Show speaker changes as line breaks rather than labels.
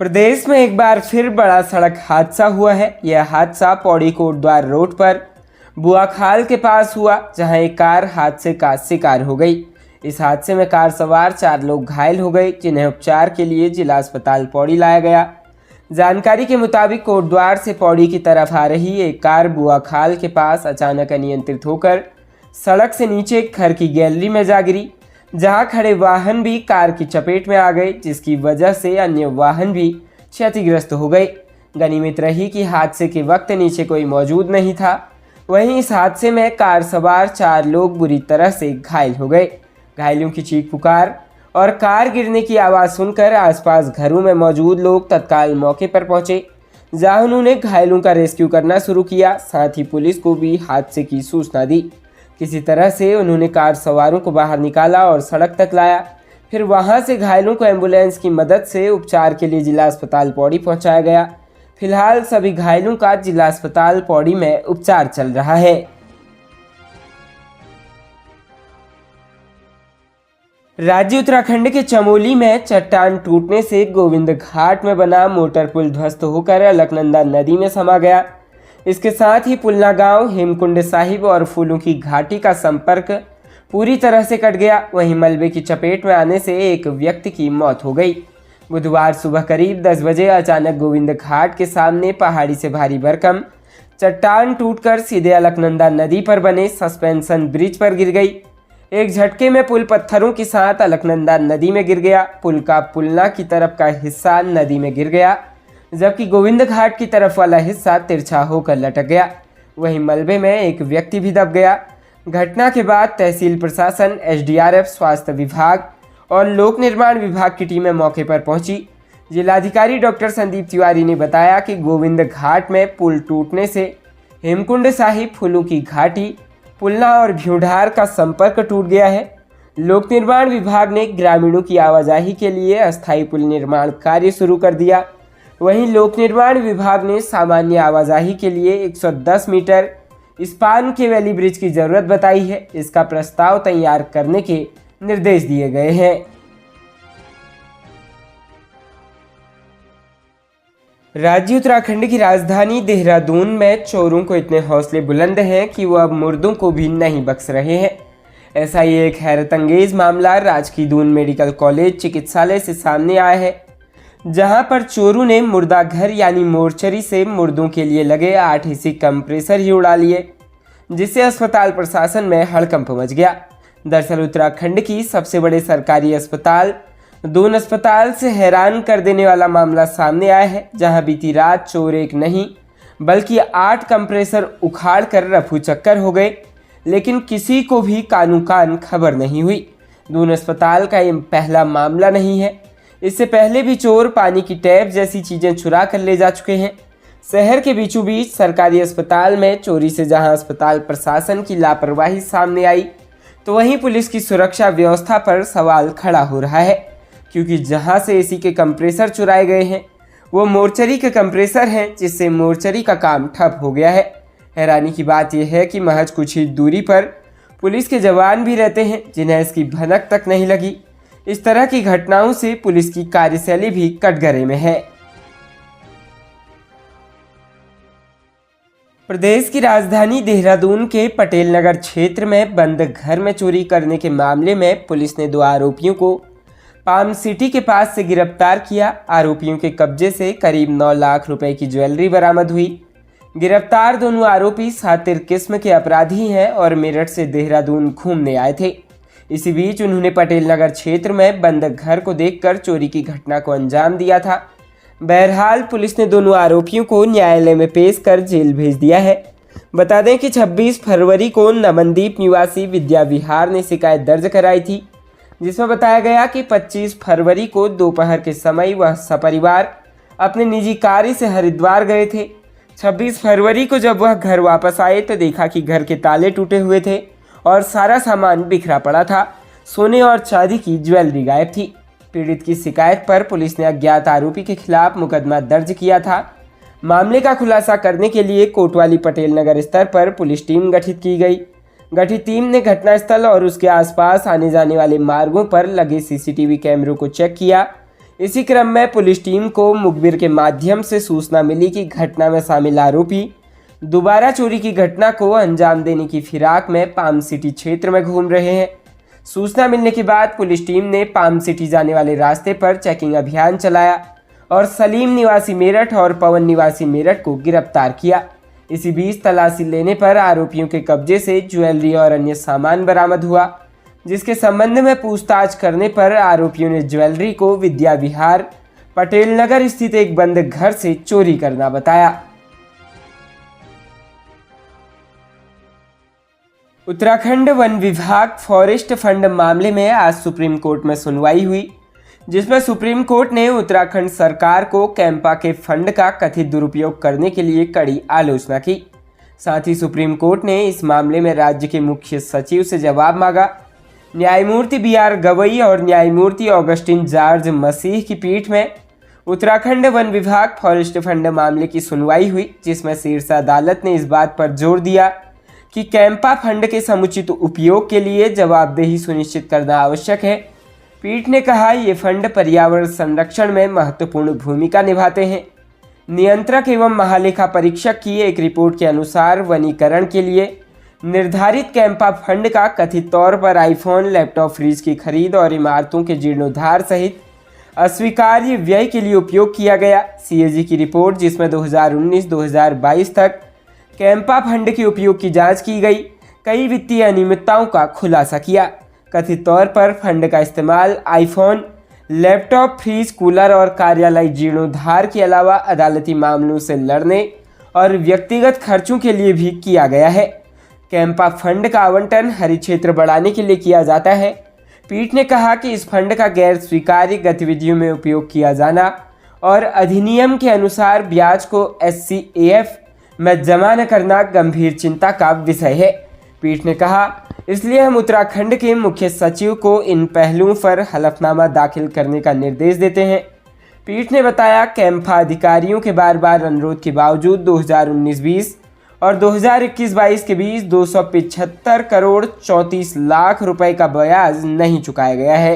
प्रदेश में एक बार फिर बड़ा सड़क हादसा हुआ है। यह हादसा पौड़ी कोटद्वार रोड पर बुआखाल के पास हुआ, जहां एक कार हादसे का शिकार हो गई। इस हादसे में कार सवार 4 लोग घायल हो गए, जिन्हें उपचार के लिए जिला अस्पताल पौड़ी लाया गया। जानकारी के मुताबिक कोटद्वार से पौड़ी की तरफ आ रही एक कार बुआखाल के पास अचानक अनियंत्रित होकर सड़क से नीचे घर की गैलरी में जा गिरी, जहां खड़े वाहन भी कार की चपेट में आ गए, जिसकी वजह से अन्य वाहन भी क्षतिग्रस्त हो गए। गनीमत रही कि हादसे के वक्त नीचे कोई मौजूद नहीं था। वहीं इस हादसे में कार सवार 4 लोग बुरी तरह से घायल हो गए। घायलों की चीख पुकार और कार गिरने की आवाज़ सुनकर आसपास घरों में मौजूद लोग तत्काल मौके पर पहुंचे, जहां उन्होंने घायलों का रेस्क्यू करना शुरू किया। साथ ही पुलिस को भी हादसे की सूचना दी। किसी तरह से उन्होंने कार सवारों को बाहर निकाला और सड़क तक लाया। फिर वहां से घायलों को एम्बुलेंस की मदद से उपचार के लिए जिला अस्पताल पौड़ी पहुंचाया गया। फिलहाल सभी घायलों का जिला अस्पताल पौड़ी में उपचार चल रहा है। राज्य उत्तराखंड के चमोली में चट्टान टूटने से गोविंद घाट में बना मोटर पुल ध्वस्त होकर अलकनंदा नदी में समा गया। इसके साथ ही पुलना गांव, हेमकुंड साहिब और फूलों की घाटी का संपर्क पूरी तरह से कट गया। वहीं मलबे की चपेट में आने से एक व्यक्ति की मौत हो गई। बुधवार सुबह करीब 10 बजे अचानक गोविंद घाट के सामने पहाड़ी से भारी भरकम चट्टान टूटकर सीधे अलकनंदा नदी पर बने सस्पेंशन ब्रिज पर गिर गई। एक झटके में पुल पत्थरों के साथ अलकनंदा नदी में गिर गया। पुल का पुलना की तरफ का हिस्सा नदी में गिर गया, जबकि गोविंद घाट की तरफ वाला हिस्सा तिरछा होकर लटक गया। वहीं मलबे में एक व्यक्ति भी दब गया। घटना के बाद तहसील प्रशासन, एसडीआरएफ, स्वास्थ्य विभाग और लोक निर्माण विभाग की टीमें मौके पर पहुंची। जिलाधिकारी डॉक्टर संदीप तिवारी ने बताया कि गोविंद घाट में पुल टूटने से हेमकुंड साहिब, फूलों की घाटी, पुलना और भ्यूढार का संपर्क टूट गया है। लोक निर्माण विभाग ने ग्रामीणों की आवाजाही के लिए अस्थायी पुल निर्माण कार्य शुरू कर दिया। वहीं लोक निर्माण विभाग ने सामान्य आवाजाही के लिए 110 मीटर स्पान के वैली ब्रिज की जरूरत बताई है। इसका प्रस्ताव तैयार करने के निर्देश दिए गए हैं। राज्य उत्तराखंड की राजधानी देहरादून में चोरों को इतने हौसले बुलंद हैं कि वो अब मुर्दों को भी नहीं बख्श रहे हैं। ऐसा ही एक हैरतअंगेज मामला राजकीय दून मेडिकल कॉलेज चिकित्सालय से सामने आया है, जहां पर चोरों ने मुर्दा घर यानी मोर्चरी से मुर्दों के लिए लगे 8 एसी कंप्रेसर ही उड़ा लिए, जिससे अस्पताल प्रशासन में हड़कंप मच गया। दरअसल उत्तराखंड की सबसे बड़े सरकारी अस्पताल दून अस्पताल से हैरान कर देने वाला मामला सामने आया है, जहां बीती रात चोर एक नहीं बल्कि 8 कंप्रेसर उखाड़ कर रफू चक्कर हो गए, लेकिन किसी को भी कानू कान खबर नहीं हुई। दून अस्पताल का ये पहला मामला नहीं है। इससे पहले भी चोर पानी की टैप जैसी चीजें चुरा कर ले जा चुके हैं। शहर के बीचों बीच सरकारी अस्पताल में चोरी से जहां अस्पताल प्रशासन की लापरवाही सामने आई, तो वहीं पुलिस की सुरक्षा व्यवस्था पर सवाल खड़ा हो रहा है, क्योंकि जहां से एसी के कंप्रेसर चुराए गए हैं वो मोर्चरी के कंप्रेसर हैं, जिससे मोर्चरी का काम ठप हो गया है। हैरानी की बात यह है कि महज कुछ ही दूरी पर पुलिस के जवान भी रहते हैं, जिन्हें इसकी भनक तक नहीं लगी। इस तरह की घटनाओं से पुलिस की कार्यशैली भी कटघरे में है। प्रदेश की राजधानी देहरादून के पटेल नगर क्षेत्र में बंद घर में चोरी करने के मामले में पुलिस ने 2 आरोपियों को पाम सिटी के पास से गिरफ्तार किया। आरोपियों के कब्जे से करीब 9 लाख रुपए की ज्वेलरी बरामद हुई। गिरफ्तार दोनों आरोपी शातिर किस्म के अपराधी हैं और मेरठ से देहरादून घूमने आए थे। इसी बीच उन्होंने पटेल नगर क्षेत्र में बंद घर को देखकर चोरी की घटना को अंजाम दिया था। बहरहाल पुलिस ने दोनों आरोपियों को न्यायालय में पेश कर जेल भेज दिया है। बता दें कि 26 फरवरी को नमनदीप निवासी विद्या विहार ने शिकायत दर्ज कराई थी, जिसमें बताया गया कि 25 फरवरी को दोपहर के समय वह सपरिवार अपने निजी कार्य से हरिद्वार गए थे। 26 फरवरी को जब वह घर वापस आए तो देखा कि घर के ताले टूटे हुए थे और सारा सामान बिखरा पड़ा था। सोने और चांदी की ज्वेलरी गायब थी। पीड़ित की शिकायत पर पुलिस ने अज्ञात आरोपी के खिलाफ मुकदमा दर्ज किया था। मामले का खुलासा करने के लिए कोतवाली पटेल नगर स्तर पर पुलिस टीम गठित की गई। गठित टीम ने घटनास्थल और उसके आसपास आने जाने वाले मार्गों पर लगे सीसीटीवी कैमरों को चेक किया। इसी क्रम में पुलिस टीम को मुखबिर के माध्यम से सूचना मिली कि घटना में शामिल आरोपी दोबारा चोरी की घटना को अंजाम देने की फिराक में पाम सिटी क्षेत्र में घूम रहे हैं। सूचना मिलने के बाद पुलिस टीम ने पाम सिटी जाने वाले रास्ते पर चेकिंग अभियान चलाया और सलीम निवासी मेरठ और पवन निवासी मेरठ को गिरफ्तार किया। इसी बीच तलाशी लेने पर आरोपियों के कब्जे से ज्वेलरी और अन्य सामान बरामद हुआ, जिसके संबंध में पूछताछ करने पर आरोपियों ने ज्वेलरी को विद्या विहार पटेल नगर स्थित एक बंद घर से चोरी करना बताया। उत्तराखंड वन विभाग फॉरेस्ट फंड मामले में आज सुप्रीम कोर्ट में सुनवाई हुई, जिसमें सुप्रीम कोर्ट ने उत्तराखंड सरकार को कैंपा के फंड का कथित दुरुपयोग करने के लिए कड़ी आलोचना की। साथ ही सुप्रीम कोर्ट ने इस मामले में राज्य के मुख्य सचिव से जवाब मांगा। न्यायमूर्ति BR गवई और न्यायमूर्ति ऑगस्टिन जॉर्ज मसीह की पीठ में उत्तराखंड वन विभाग फॉरेस्ट फंड मामले की सुनवाई हुई, जिसमें शीर्ष अदालत ने इस बात पर जोर दिया कि कैंपा फंड के समुचित उपयोग के लिए जवाबदेही सुनिश्चित करना आवश्यक है। पीठ ने कहा, ये फंड पर्यावरण संरक्षण में महत्वपूर्ण भूमिका निभाते हैं। नियंत्रक एवं महालेखा परीक्षक की एक रिपोर्ट के अनुसार वनीकरण के लिए निर्धारित कैंपा फंड का कथित तौर पर आईफोन, लैपटॉप, फ्रिज की खरीद और इमारतों के जीर्णोद्धार सहित अस्वीकार्य व्यय के लिए उपयोग किया गया। CAG की रिपोर्ट, जिसमें 2019-2022 तक कैंपा फंड के उपयोग की जांच की गई, कई वित्तीय अनियमितताओं का खुलासा किया। कथित तौर पर फंड का इस्तेमाल आईफोन, लैपटॉप, फ्रिज, कूलर और कार्यालय जीर्णोद्धार के अलावा अदालती मामलों से लड़ने और व्यक्तिगत खर्चों के लिए भी किया गया है। कैंपा फंड का आवंटन हरित क्षेत्र बढ़ाने के लिए किया जाता है। पीठ ने कहा कि इस फंड का गैर स्वीकार्य गतिविधियों में उपयोग किया जाना और अधिनियम के अनुसार ब्याज को SCAF में जमा न करना गंभीर चिंता का विषय है। पीठ ने कहा, इसलिए हम उत्तराखंड के मुख्य सचिव को इन पहलुओं पर हलफनामा दाखिल करने का निर्देश देते हैं। पीठ ने बताया, कैंपा अधिकारियों के बार बार अनुरोध के बावजूद 2019-20 और 2021-22 के बीच 275 करोड़ 34 लाख रुपए का ब्याज नहीं चुकाया गया है।